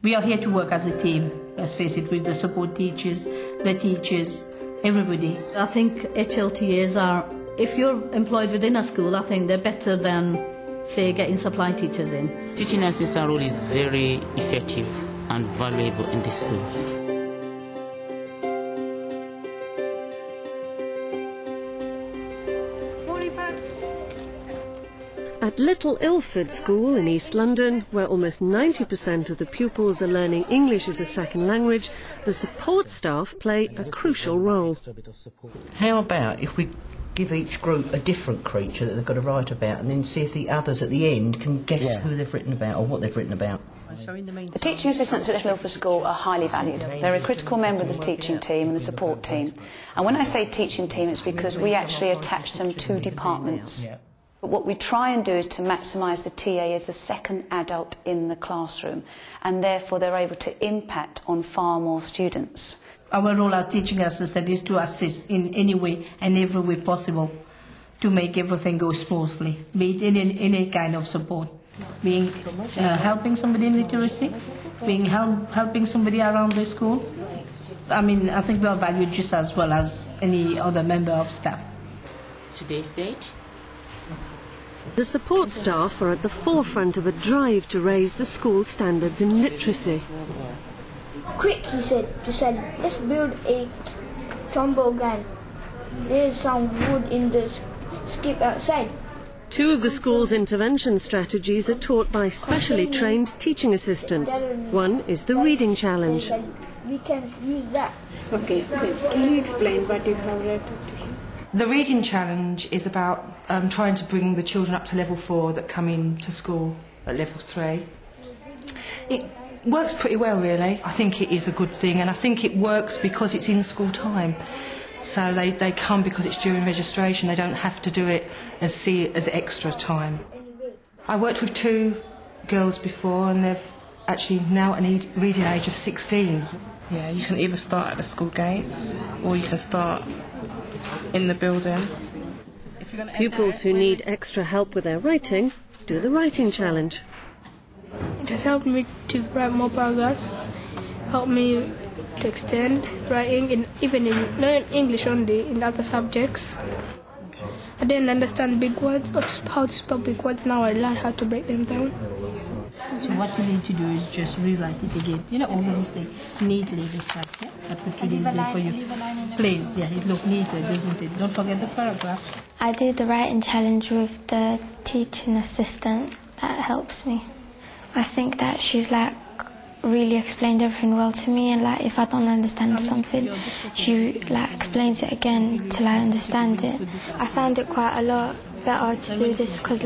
We are here to work as a team, let's face it, with the support teachers, the teachers, everybody. I think HLTAs are, if you're employed within a school, I think they're better than, say, getting supply teachers in. Teaching assistant role is very effective and valuable in the school. At Little Ilford School in East London, where almost 90% of the pupils are learning English as a second language, the support staff play a crucial role. How about if we give each group a different creature that they've got to write about and then see if the others at the end can guess who they've written about or what they've written about? The teaching assistants at Little Ilford School are highly valued. They're a critical member of the teaching team and the support team. And when I say teaching team, it's because we actually attach them to departments. But what we try and do is to maximise the TA as the second adult in the classroom, and therefore they're able to impact on far more students. Our role as teaching assistant is to assist in any way and every way possible to make everything go smoothly, be it in any kind of support, being helping somebody in literacy, being helping somebody around the school. I mean, I think we are valued just as well as any other member of staff. Today's date? The support staff are at the forefront of a drive to raise the school standards in literacy. Quick, he said, let's build a toboggan. There's some wood in the skip outside. Two of the school's intervention strategies are taught by specially trained teaching assistants. One is the reading challenge. We can use that. Okay. Can you explain what you have read? The reading challenge is about trying to bring the children up to level 4 that come into school at level 3. It works pretty well, really. I think it is a good thing, and I think it works because it's in school time. So they come because it's during registration. They don't have to do it as extra time. I worked with 2 girls before, and they've actually now at a reading age of 16. Yeah, you can either start at the school gates or you can start in the building. Pupils who need extra help with their writing do the writing challenge. It has helped me to write more paragraphs, helped me to extend writing, even in not English only, in other subjects. I didn't understand big words or how to spell big words. Now I learn how to break them down. So what we need to do is just rewrite it again. You know, organize it neatly this time. Yeah? That's what today's day for you. Please, yeah, it looks neater, doesn't it? Don't forget the paragraphs. I do the writing challenge with the teaching assistant. That helps me. I think that she's really explained everything well to me, and if I don't understand something, she explains it again till I understand it. I found it quite a lot better to do this because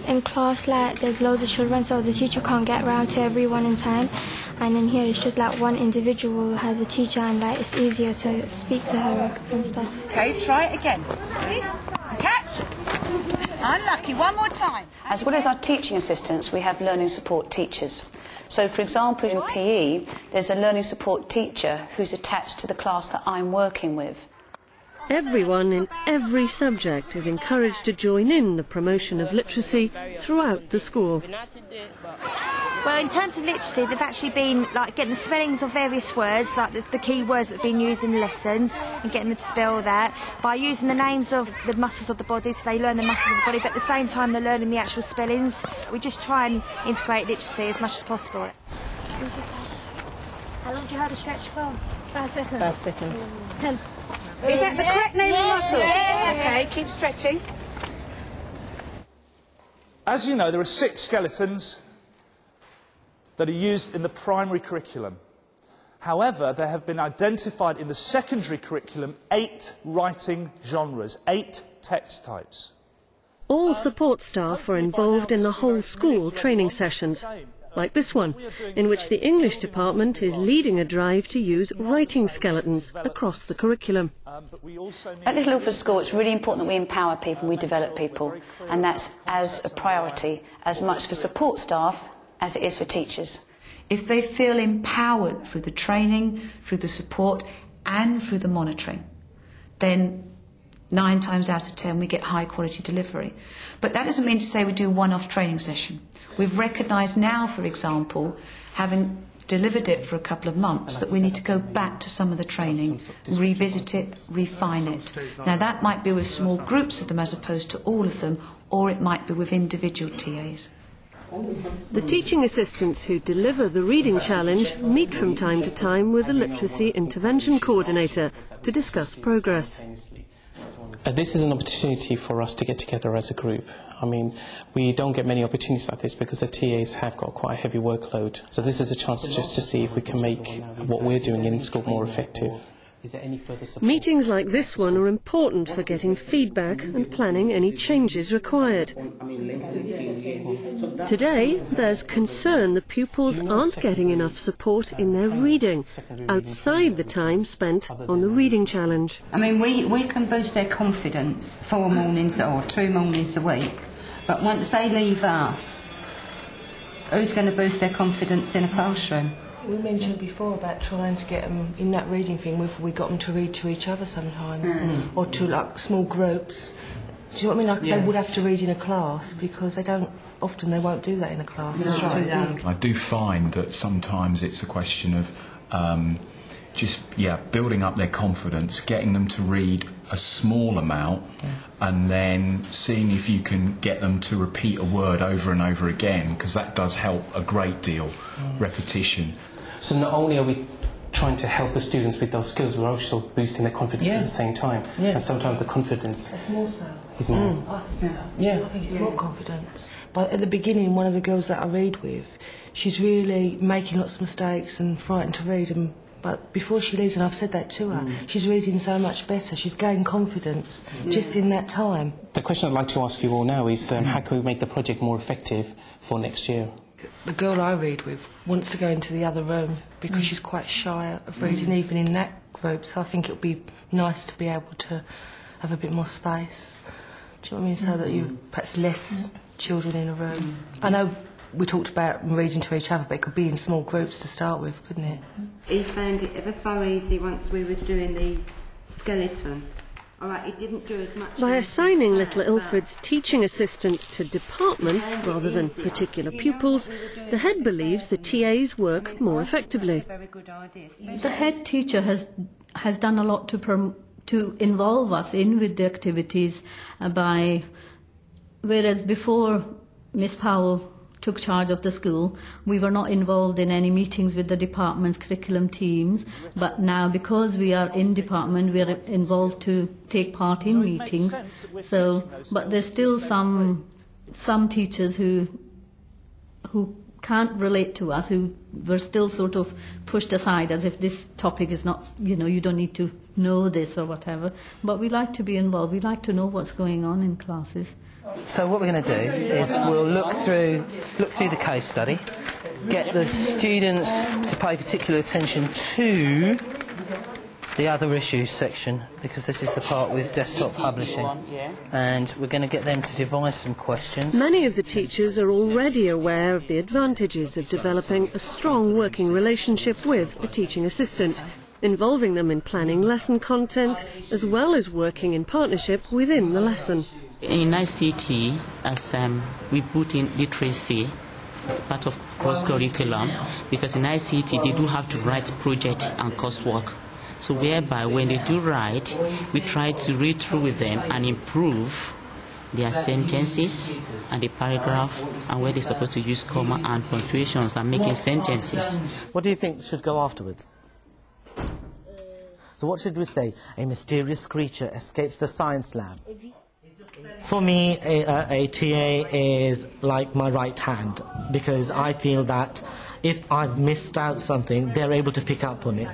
in class there's loads of children, so the teacher can't get around to everyone in time, and in here it's just one individual has a teacher, and it's easier to speak to her and stuff. Okay, try it again. Catch! Unlucky, one more time. As well as our teaching assistants, we have learning support teachers. So, for example, in PE, there's a learning support teacher who's attached to the class that I'm working with. Everyone in every subject is encouraged to join in the promotion of literacy throughout the school. Well, in terms of literacy, they've actually been getting the spellings of various words, the key words that have been used in the lessons, and getting them to spell that by using the names of the muscles of the body, so they learn the muscles of the body, but at the same time they're learning the actual spellings. We just try and integrate literacy as much as possible. How long do you hold a stretch for? 5 seconds. 5 seconds. 10. Is that the correct name of muscle? Yes. Okay, keep stretching. As you know, there are 6 skeletons that are used in the primary curriculum. However, there have been identified in the secondary curriculum 8 writing genres, 8 text types. All support staff are involved in the whole school training sessions, like this one, in which the English department is leading a drive to use writing skeletons across the curriculum. At Little Ilford School, it's really important that we empower people, we develop people, and that's as a priority, as much for support staff as it is for teachers. If they feel empowered through the training, through the support and through the monitoring, then 9 times out of 10 we get high quality delivery. But that doesn't mean to say we do a one-off training session. We've recognised now, for example, having delivered it for a couple of months, that we need to go back to some of the training, revisit it, refine it. Now that might be with small groups of them as opposed to all of them, or it might be with individual TAs. The teaching assistants who deliver the reading challenge meet from time to time with the literacy intervention coordinator to discuss progress. This is an opportunity for us to get together as a group. I mean, we don't get many opportunities like this because the TAs have got quite a heavy workload. So this is a chance just to see if we can make what we're doing in school more effective. Is there any further support? Meetings like this one are important for getting feedback and planning any changes required. Today, there's concern the pupils aren't getting enough support in their reading, outside the time spent on the reading challenge. I mean, we can boost their confidence 4 mornings or 2 mornings a week, but once they leave us, who's going to boost their confidence in a classroom? We mentioned before about trying to get them in that reading thing, whether we got them to read to each other sometimes, or to like small groups. Do you know what I mean? Like they would have to read in a class because they won't do that in a class. It's too big. I do find that sometimes it's a question of building up their confidence, getting them to read a small amount, and then seeing if you can get them to repeat a word over and over again, because that does help a great deal. Repetition. So not only are we trying to help the students with those skills, we're also boosting their confidence at the same time. And sometimes the confidence is more so. Is more. I think so. I think it's more confidence. But at the beginning, one of the girls that I read with, she's really making lots of mistakes and frightened to read them. But before she leaves, and I've said that to her, she's reading so much better. She's gained confidence just in that time. The question I'd like to ask you all now is how can we make the project more effective for next year? The girl I read with wants to go into the other room because she's quite shy of reading even in that group, so I think it would be nice to be able to have a bit more space. Do you know what I mean? So that you perhaps less children in a room. I know we talked about reading to each other, but it could be in small groups to start with, couldn't it? He found it ever so easy once we was doing the skeleton. All right, it didn't do as much. By assigning Little Ilford's teaching assistants to departments rather than particular pupils, the head believes the TAs work more effectively. The head teacher has done a lot to involve us in with the activities whereas before Miss Powell took charge of the school, we were not involved in any meetings with the department's curriculum teams, but now because we are in department, we are involved to take part in meetings. But there's still some teachers who can't relate to us, who were still sort of pushed aside as if this topic is not, you don't need to know this or whatever. But we like to be involved. We like to know what's going on in classes. So what we're going to do is we'll look through the case study, get the students to pay particular attention to the other issues section, because this is the part with desktop publishing, and we're going to get them to devise some questions. Many of the teachers are already aware of the advantages of developing a strong working relationship with a teaching assistant, involving them in planning lesson content as well as working in partnership within the lesson. In ICT, as we put in literacy as part of cross-curriculum, because in ICT they do have to write project and coursework. So whereby when they do write, we try to read through with them and improve their sentences and the paragraph and where they're supposed to use comma and punctuations and making sentences. What do you think should go afterwards? So what should we say? A mysterious creature escapes the science lab. For me, a TA is like my right hand, because I feel that if I've missed out something, they're able to pick up on it.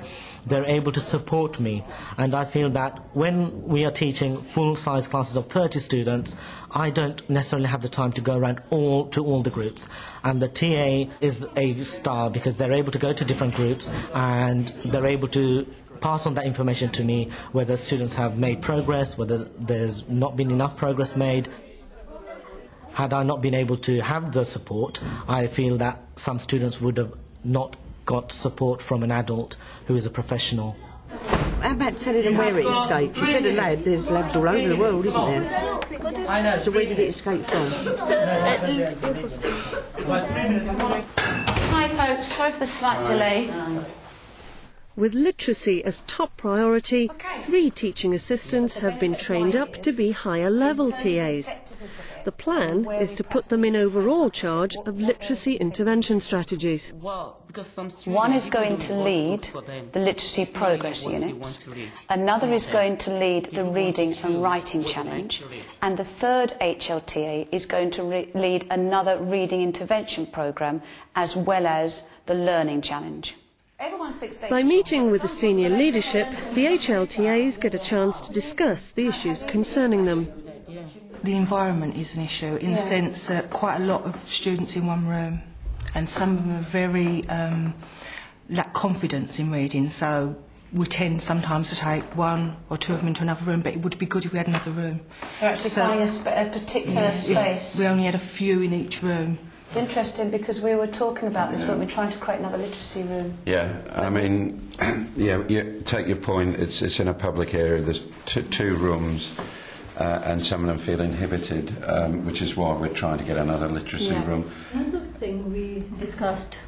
They're able to support me. And I feel that when we are teaching full-size classes of 30 students, I don't necessarily have the time to go around to all the groups. And the TA is a star because they're able to go to different groups and they're able to pass on that information to me, whether students have made progress, whether there's not been enough progress made. Had I not been able to have the support, I feel that some students would have not got support from an adult who is a professional. How about telling them where it escaped? You said a lab, there's labs all over the world, isn't there? I know. So where did it escape from? Hi, folks, sorry for the slight delay. With literacy as top priority, 3 teaching assistants have been trained up to be higher level TAs. The plan is to put them in overall charge of literacy intervention strategies. One is going to lead the literacy progress units, another is going to lead the reading and writing challenge, and the third HLTA is going to lead another reading intervention programme as well as the learning challenge. By meeting with the senior leadership, the HLTAs get a chance to discuss the issues concerning them. The environment is an issue in the sense that quite a lot of students in one room, and some of them are very lack confidence in reading, so we tend sometimes to take 1 or 2 of them into another room, but it would be good if we had another room. So actually finding a particular space. We only had a few in each room. It's interesting because we were talking about this when we were trying to create another literacy room. Yeah, I mean, you take your point. It's in a public area. There's 2 rooms, and some of them feel inhibited, which is why we're trying to get another literacy room. Another thing we discussed,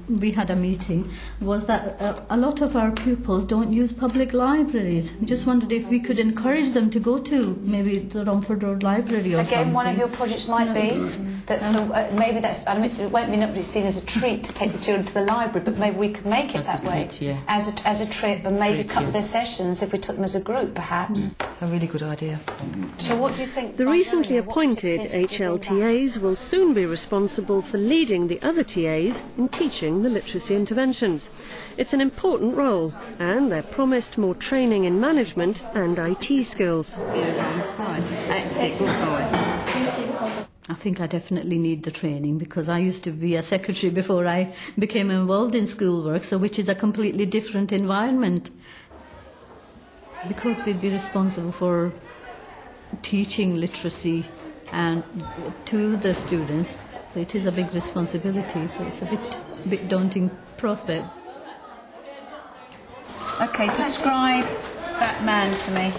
we had a meeting, was that a lot of our pupils don't use public libraries. We just wondered if we could encourage them to go to maybe the Romford Road Library or something. Again, one of your projects might be that maybe that's, I mean, it won't be seen as a treat to take the children to the library, but maybe we could make it that way as a trip, and maybe cut their sessions if we took them as a group, perhaps. A really good idea. So what do you think? The recently appointed HLTAs will soon be responsible for leading the other TAs in teaching the literacy interventions. It's an important role, and they're promised more training in management and IT skills. I think I definitely need the training because I used to be a secretary before I became involved in schoolwork, so which is a completely different environment. Because we'd be responsible for teaching literacy and to the students, it is a big responsibility, so it's a bit daunting prospect. Okay, describe that man to me.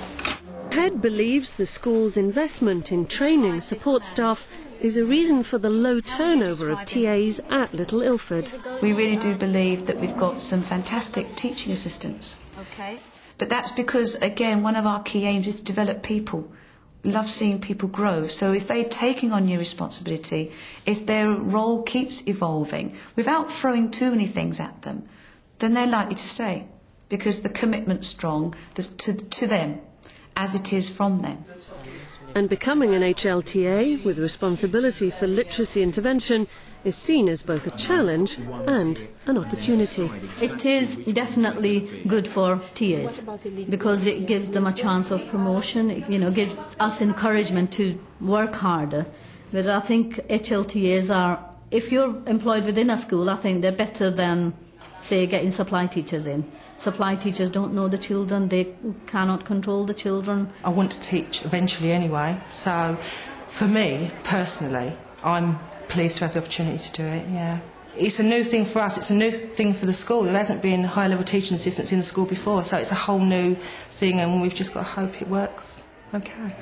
Head believes the school's investment in training support staff is a reason for the low turnover of TAs at Little Ilford. We really do believe that we've got some fantastic teaching assistants. Okay. But that's because, again, one of our key aims is to develop people. We love seeing people grow. So if they're taking on new responsibility, if their role keeps evolving without throwing too many things at them, then they're likely to stay because the commitment's strong to them as it is from them. And becoming an HLTA with responsibility for literacy intervention is seen as both a challenge and an opportunity. It is definitely good for TAs because it gives them a chance of promotion, it gives us encouragement to work harder. But I think HLTAs are, if you're employed within a school, I think they're better than, say, getting supply teachers in. Supply teachers don't know the children, they cannot control the children. I want to teach eventually anyway, so for me, personally, I'm pleased to have the opportunity to do it, yeah. It's a new thing for us, it's a new thing for the school. There hasn't been high-level teaching assistants in the school before, so it's a whole new thing and we've just got to hope it works. Okay.